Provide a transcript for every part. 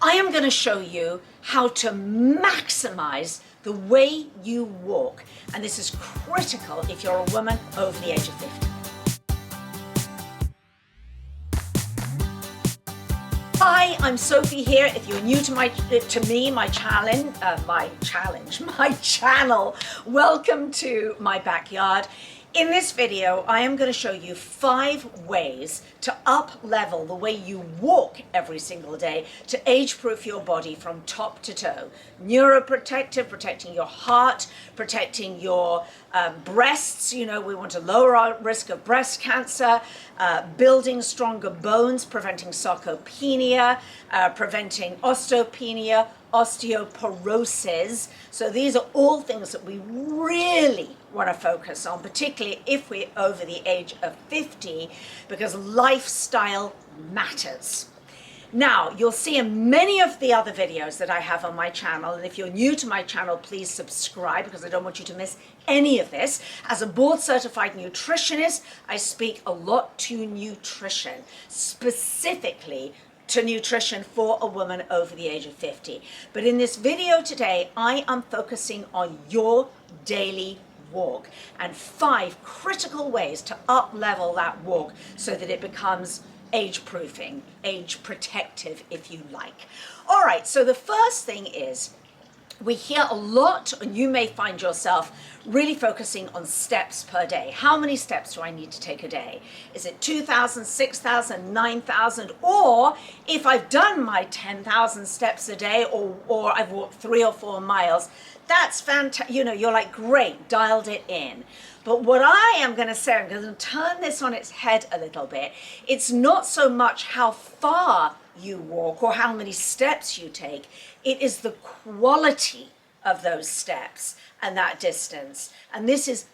I am going to show you how to maximize the way you walk. And this is critical if you're a woman over the age of 50. Hi, I'm Sophie here. If you're new to my channel, welcome to my backyard. In this video, I am going to show you 5 ways to up-level the way you walk every single day to age-proof your body from top to toe. Neuroprotective, protecting your heart, protecting your breasts. You know, we want to lower our risk of breast cancer, building stronger bones, preventing sarcopenia, preventing osteopenia, osteoporosis. So these are all things that we really want to focus on, particularly if we're over the age of 50, because lifestyle matters. Now, you'll see in many of the other videos that I have on my channel, and if you're new to my channel, please subscribe because I don't want you to miss any of this. As a board-certified nutritionist, I speak a lot to nutrition, specifically to nutrition for a woman over the age of 50. But in this video today, I am focusing on your daily walk and 5 critical ways to up-level that walk so that it becomes age-proofing, age-protective, if you like. All right, so the first thing is, we hear a lot, and you may find yourself really focusing on steps per day. How many steps do I need to take a day? Is it 2,000, 6,000, 9,000? Or if I've done my 10,000 steps a day, or I've walked 3 or 4 miles, that's fantastic. You know, you're like, great, dialed it in. But what I am going to say, I'm going to turn this on its head a little bit. It's not so much how far you walk or how many steps you take. It is the quality of those steps and that distance. And this is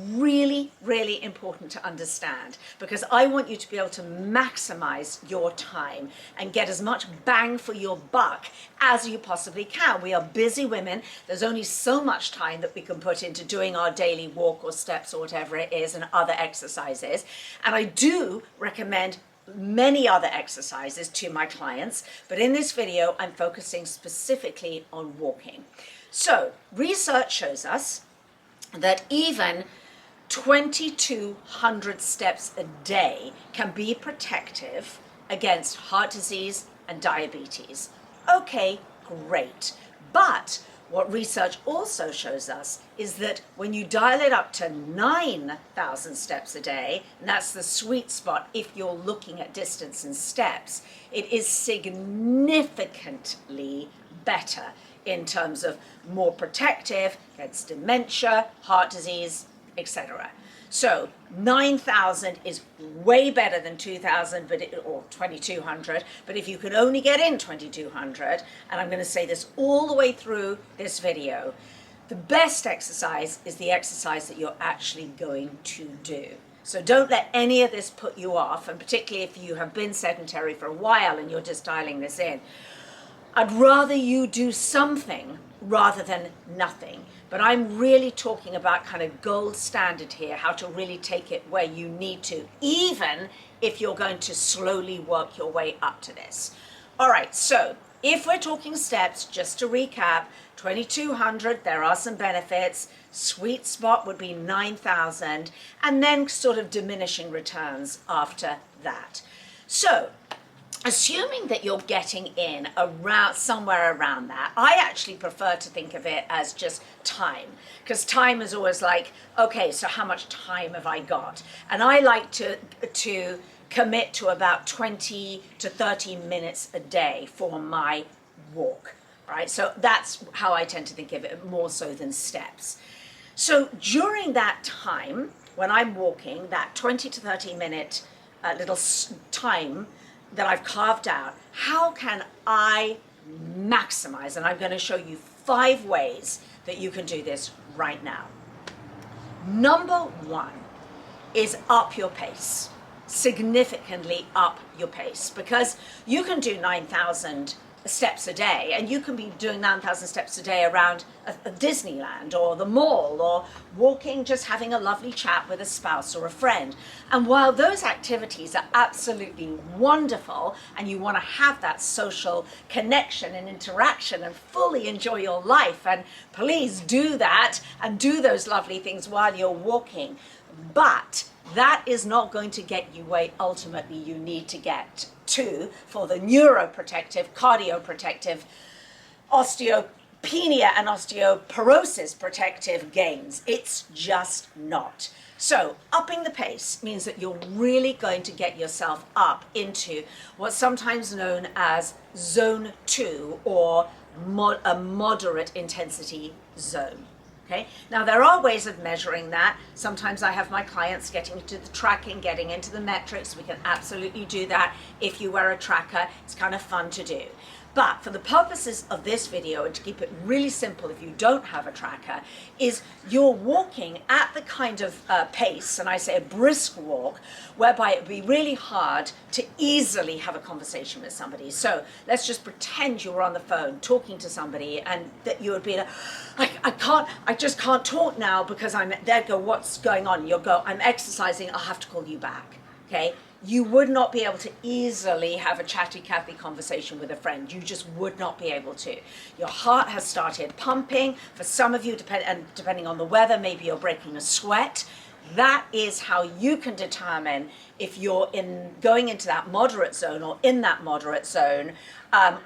really, really important to understand, because I want you to be able to maximize your time and get as much bang for your buck as you possibly can. We are busy women. There's only so much time that we can put into doing our daily walk or steps or whatever it is and other exercises. And I do recommend many other exercises to my clients, but in this video, I'm focusing specifically on walking. So research shows us that even 2,200 steps a day can be protective against heart disease and diabetes. Okay, great. But what research also shows us is that when you dial it up to 9,000 steps a day, and that's the sweet spot if you're looking at distance and steps, it is significantly better in terms of more protective against dementia, heart disease, etc. So 9,000 is way better than 2,000 or 2,200, but if you can only get in 2,200, and I'm going to say this all the way through this video, the best exercise is the exercise that you're actually going to do. So don't let any of this put you off, and particularly if you have been sedentary for a while and you're just dialing this in. I'd rather you do something rather than nothing. But I'm really talking about kind of gold standard here, how to really take it where you need to, even if you're going to slowly work your way up to this. All right, so if we're talking steps, just to recap, 2,200, there are some benefits. Sweet spot would be 9,000, and then sort of diminishing returns after that. So assuming that you're getting in around somewhere around that, I actually prefer to think of it as just time, because time is always like, okay, so how much time have I got? And I like to commit to about 20 to 30 minutes a day for my walk, right? So that's how I tend to think of it, more so than steps. So during that time, when I'm walking, that 20 to 30 minute little time that I've carved out, how can I maximize? And I'm going to show you 5 ways that you can do this right now. Number 1 is up your pace, significantly up your pace, because you can do 9,000 steps a day, and you can be doing 9,000 steps a day around a Disneyland or the mall, or walking, just having a lovely chat with a spouse or a friend. And while those activities are absolutely wonderful and you want to have that social connection and interaction and fully enjoy your life, and please do that and do those lovely things while you're walking, but that is not going to get you where ultimately you need to get to for the neuroprotective, cardioprotective, osteopenia and osteoporosis protective gains. It's just not. So upping the pace means that you're really going to get yourself up into what's sometimes known as zone 2, or a moderate intensity zone. Okay. Now there are ways of measuring that. Sometimes I have my clients getting into the tracking, getting into the metrics. We can absolutely do that if you wear a tracker. It's kind of fun to do. But for the purposes of this video, and to keep it really simple if you don't have a tracker, is you're walking at the kind of pace, and I say a brisk walk, whereby it would be really hard to easily have a conversation with somebody. So let's just pretend you were on the phone talking to somebody, and that you would be like, I just can't talk now because they'd go, what's going on? You'll go, I'm exercising, I'll have to call you back. Okay. You would not be able to easily have a chatty Cathy conversation with a friend. You just would not be able to. Your heart has started pumping. For some of you, depending on the weather, maybe you're breaking a sweat. That is how you can determine if you're going into that moderate zone, or in that moderate zone,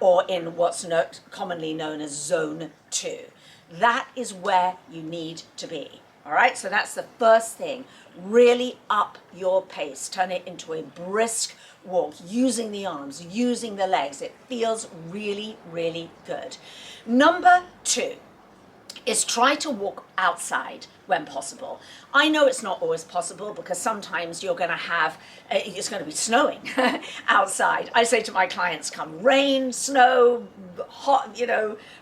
or in what's commonly known as zone 2. That is where you need to be. All right, so that's the first thing. Really up your pace. Turn it into a brisk walk, using the arms, using the legs. It feels really, really good. Number 2 is try to walk outside when possible. I know it's not always possible, because sometimes you're going to have, it's going to be snowing outside. I say to my clients, come rain, snow, hot,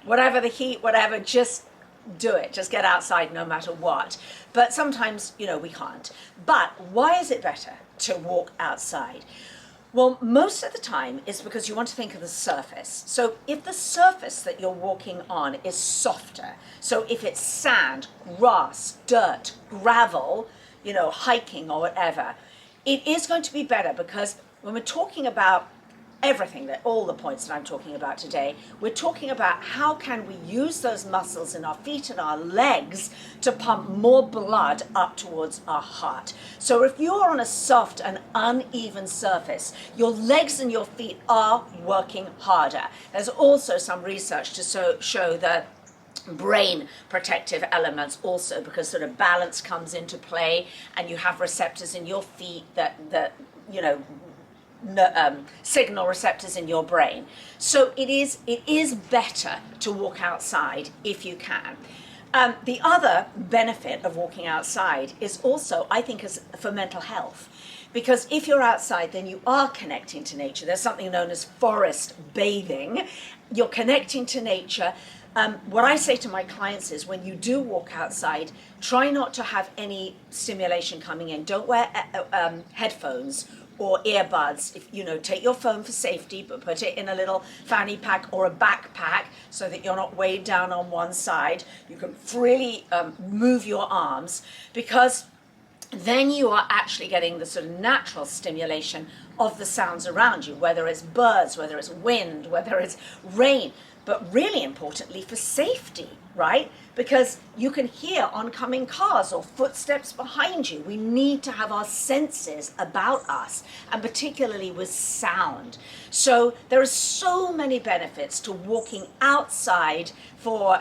whatever the heat, whatever, just do it. Just get outside no matter what. But sometimes, we can't. But why is it better to walk outside? Well, most of the time it's because you want to think of the surface. So if the surface that you're walking on is softer, so if it's sand, grass, dirt, gravel, hiking or whatever, it is going to be better, because when we're talking about everything, all the points that I'm talking about today, we're talking about how can we use those muscles in our feet and our legs to pump more blood up towards our heart. So if you're on a soft and uneven surface, your legs and your feet are working harder. There's also some research to show the brain protective elements also, because sort of balance comes into play, and you have receptors in your feet that signal receptors in your brain. So it is better to walk outside if you can. The other benefit of walking outside is also, I think, is for mental health. Because if you're outside, then you are connecting to nature. There's something known as forest bathing. You're connecting to nature. What I say to my clients is, when you do walk outside, try not to have any stimulation coming in. Don't wear headphones or earbuds. Take your phone for safety, but put it in a little fanny pack or a backpack so that you're not weighed down on one side. You can freely move your arms, because then you are actually getting the sort of natural stimulation of the sounds around you, whether it's birds, whether it's wind, whether it's rain, but really importantly for safety, right? Because you can hear oncoming cars or footsteps behind you. We need to have our senses about us, and particularly with sound. So there are so many benefits to walking outside for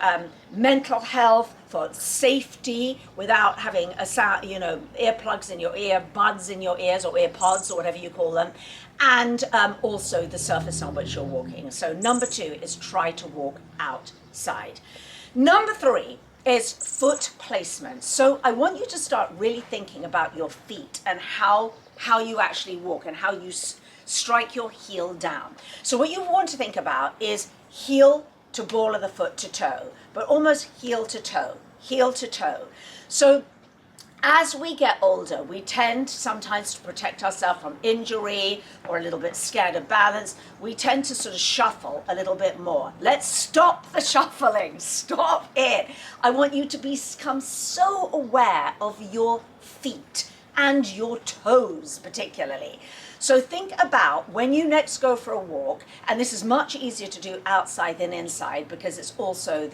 mental health, for safety, without having a sound, earplugs in your ear, buds in your ears, or earpods, or whatever you call them, and also the surface on which you're walking. So number 2 is try to walk outside. Number 3 is foot placement. So I want you to start really thinking about your feet and how you actually walk, and how you strike your heel down. So what you want to think about is heel to ball of the foot to toe, but almost heel to toe, heel to toe. So As we get older, we tend sometimes to protect ourselves from injury or a little bit scared of balance. We tend to sort of shuffle a little bit more. Let's stop the shuffling. Stop it. I want you to become so aware of your feet and your toes particularly. So think about when you next go for a walk, and this is much easier to do outside than inside because it's also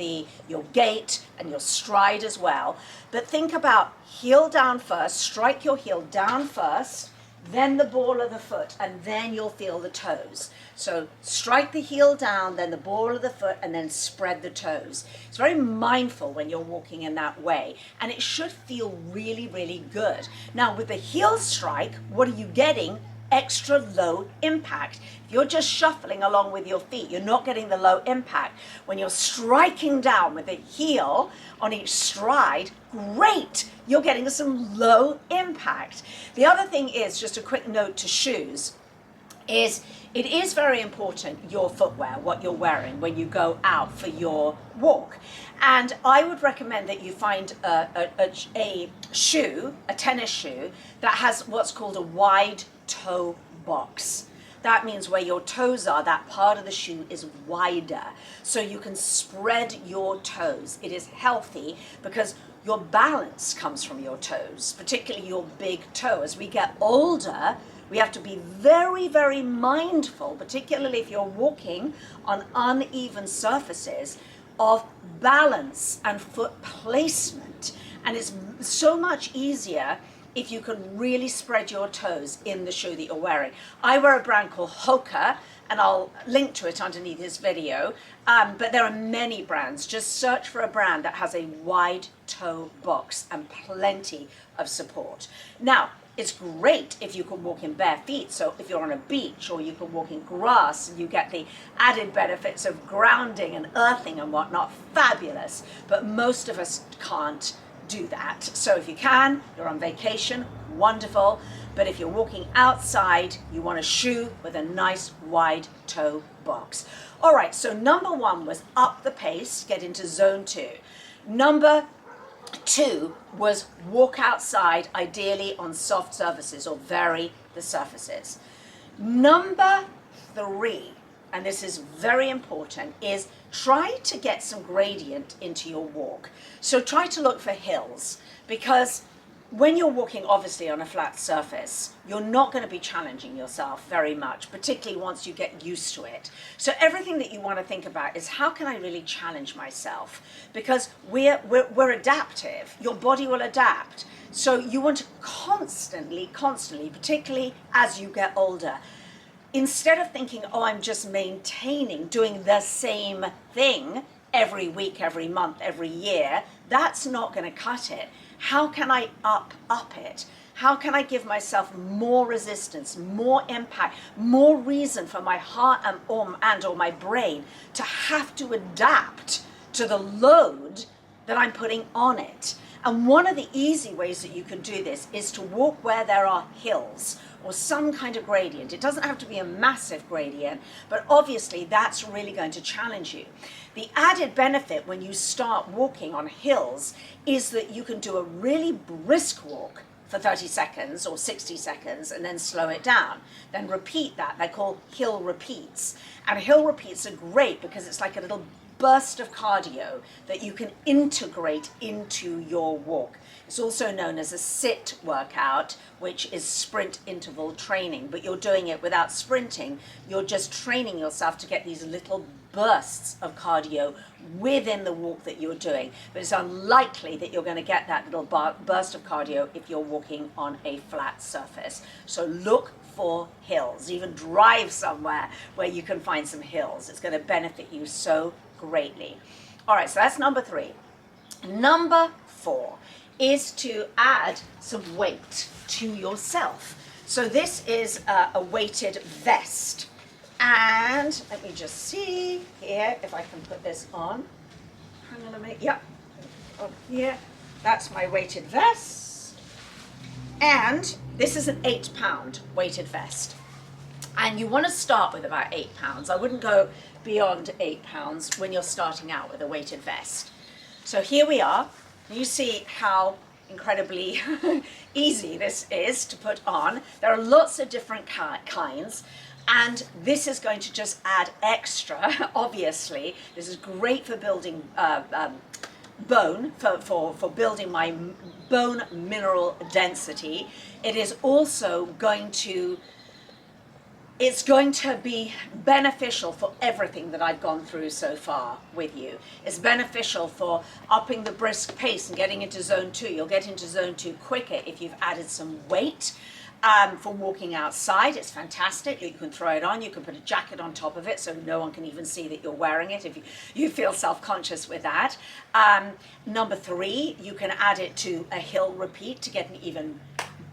your gait and your stride as well. But think about heel down first, strike your heel down first, then the ball of the foot, and then you'll feel the toes. So strike the heel down, then the ball of the foot, and then spread the toes. It's very mindful when you're walking in that way, and it should feel really, really good. Now with the heel strike, what are you getting? Extra low impact. If you're just shuffling along with your feet, you're not getting the low impact. When you're striking down with the heel on each stride, great, you're getting some low impact. The other thing is, just a quick note to shoes, is it is very important, your footwear, what you're wearing when you go out for your walk. And I would recommend that you find a shoe, a tennis shoe, that has what's called a wide toe box. That means where your toes are, that part of the shoe is wider, so you can spread your toes. It is healthy because your balance comes from your toes, particularly your big toe. As we get older, we have to be very, very mindful, particularly if you're walking on uneven surfaces, of balance and foot placement. And it's so much easier if you can really spread your toes in the shoe that you're wearing. I wear a brand called Hoka, and I'll link to it underneath this video, but there are many brands. Just search for a brand that has a wide toe box and plenty of support. Now, it's great if you can walk in bare feet. So if you're on a beach or you can walk in grass and you get the added benefits of grounding and earthing and whatnot, fabulous. But most of us can't do that. So if you can, you're on vacation, wonderful. But if you're walking outside, you want a shoe with a nice wide toe box. All right, so number 1 was up the pace, get into zone 2. Number 2 was walk outside, ideally on soft surfaces, or vary the surfaces. Number 3, and this is very important, is try to get some gradient into your walk. So try to look for hills, because when you're walking obviously on a flat surface, you're not going to be challenging yourself very much, particularly once you get used to it. So everything that you want to think about is, how can I really challenge myself? Because we're adaptive. Your body will adapt. So you want to constantly, particularly as you get older, instead of thinking, oh, I'm just maintaining, doing the same thing every week, every month, every year, that's not going to cut it. How can I up it? How can I give myself more resistance, more impact, more reason for my heart and or my brain to have to adapt to the load that I'm putting on it? And one of the easy ways that you can do this is to walk where there are hills or some kind of gradient. It doesn't have to be a massive gradient, but obviously that's really going to challenge you. The added benefit when you start walking on hills is that you can do a really brisk walk for 30 seconds or 60 seconds and then slow it down. Then repeat that. They're called hill repeats. And hill repeats are great because it's like a little burst of cardio that you can integrate into your walk. It's also known as a sit workout, which is sprint interval training, but you're doing it without sprinting. You're just training yourself to get these little bursts of cardio within the walk that you're doing. But it's unlikely that you're going to get that little burst of cardio if you're walking on a flat surface. So look for hills. Even drive somewhere where you can find some hills. It's going to benefit you so greatly. All right, so that's number 3. Number 4 is to add some weight to yourself. So this is a weighted vest. And let me just see here if I can put this on. Hang on a minute. Yep. On here. That's my weighted vest. And this is an 8-pound weighted vest. And you want to start with about 8 pounds. I wouldn't go beyond 8 pounds when you're starting out with a weighted vest. So here we are. You see how incredibly easy this is to put on. There are lots of different kinds. And this is going to just add extra, obviously. This is great for building bone, for building my bone mineral density. It is also going to, it's going to be beneficial for everything that I've gone through so far with you. It's beneficial for upping the brisk pace and getting into zone 2. You'll get into zone 2 quicker if you've added some weight. For walking outside, it's fantastic. You can throw it on, you can put a jacket on top of it so no one can even see that you're wearing it if you feel self-conscious with that. Number 3, you can add it to a hill repeat to get an even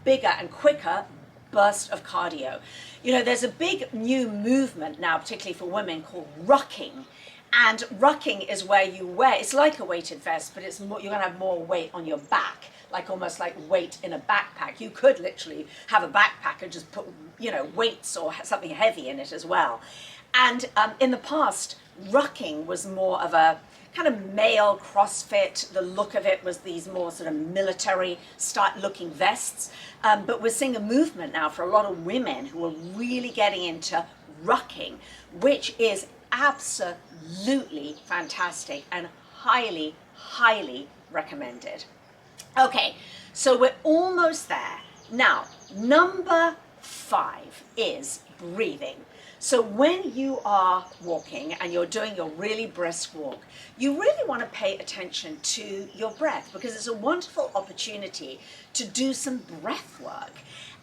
bigger and quicker burst of cardio. You know, there's a big new movement now, particularly for women, called rucking. And rucking is where you wear, it's like a weighted vest, but it's more, you're going to have more weight on your back, like almost like weight in a backpack. You could literally have a backpack and just put, you know, weights or something heavy in it as well. And in the past, rucking was more of a kind of male CrossFit. The look of it was these more sort of military style looking vests. But we're seeing a movement now for a lot of women who are really getting into rucking, which is absolutely fantastic and highly, highly recommended. Okay, so we're almost there. Now, number 5 is breathing. So when you are walking and you're doing your really brisk walk, you really want to pay attention to your breath, because it's a wonderful opportunity to do some breath work.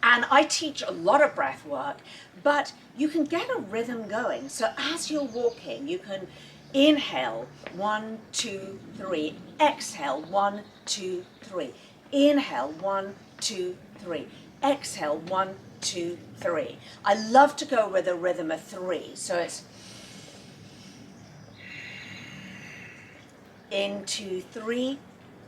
And I teach a lot of breath work, but you can get a rhythm going. So as you're walking, you can inhale 1, 2, 3, exhale 1, 2, 3, inhale 1, 2, 3, exhale 1, 2, 3. I love to go with a rhythm of 3. So it's in 2, 3,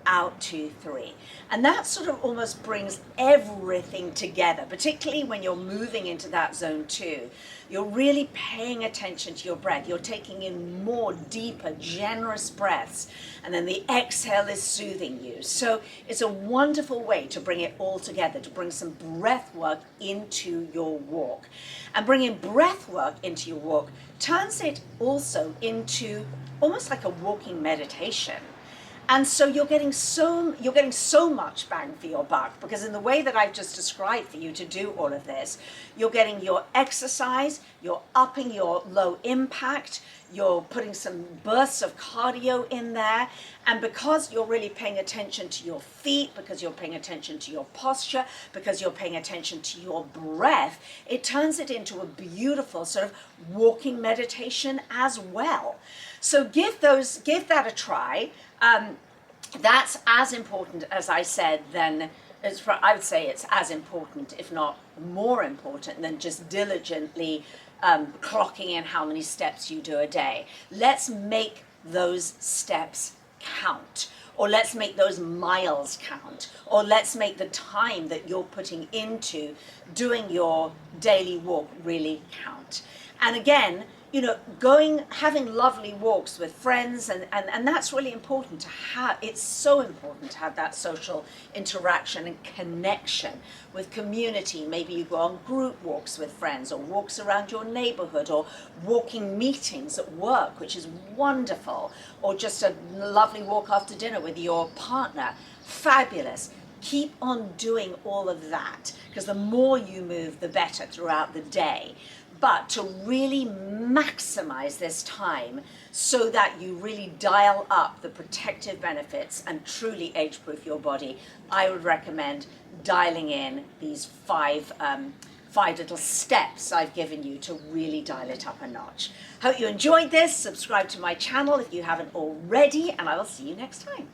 out 2, 3. And that sort of almost brings everything together, particularly when you're moving into that zone 2. You're really paying attention to your breath. You're taking in more deeper, generous breaths, and then the exhale is soothing you. So it's a wonderful way to bring it all together, to bring some breath work into your walk. And bringing breath work into your walk turns it also into almost like a walking meditation. And so you're getting so much bang for your buck, because in the way that I've just described for you to do all of this, you're getting your exercise, you're upping your low impact, you're putting some bursts of cardio in there, and because you're really paying attention to your feet, because you're paying attention to your posture, because you're paying attention to your breath, it turns it into a beautiful sort of walking meditation as well. So give that a try. That's as important, as I said, I would say it's as important, if not more important, than just diligently clocking in how many steps you do a day. Let's make those steps count, or let's make those miles count, or let's make the time that you're putting into doing your daily walk really count. And again, you know, having lovely walks with friends, and that's really important to have. It's so important to have that social interaction and connection with community. Maybe you go on group walks with friends, or walks around your neighborhood, or walking meetings at work, which is wonderful, or just a lovely walk after dinner with your partner. Fabulous. Keep on doing all of that, because the more you move, the better throughout the day. But to really maximize this time so that you really dial up the protective benefits and truly age-proof your body, I would recommend dialing in these five little steps I've given you to really dial it up a notch. Hope you enjoyed this. Subscribe to my channel if you haven't already, and I will see you next time.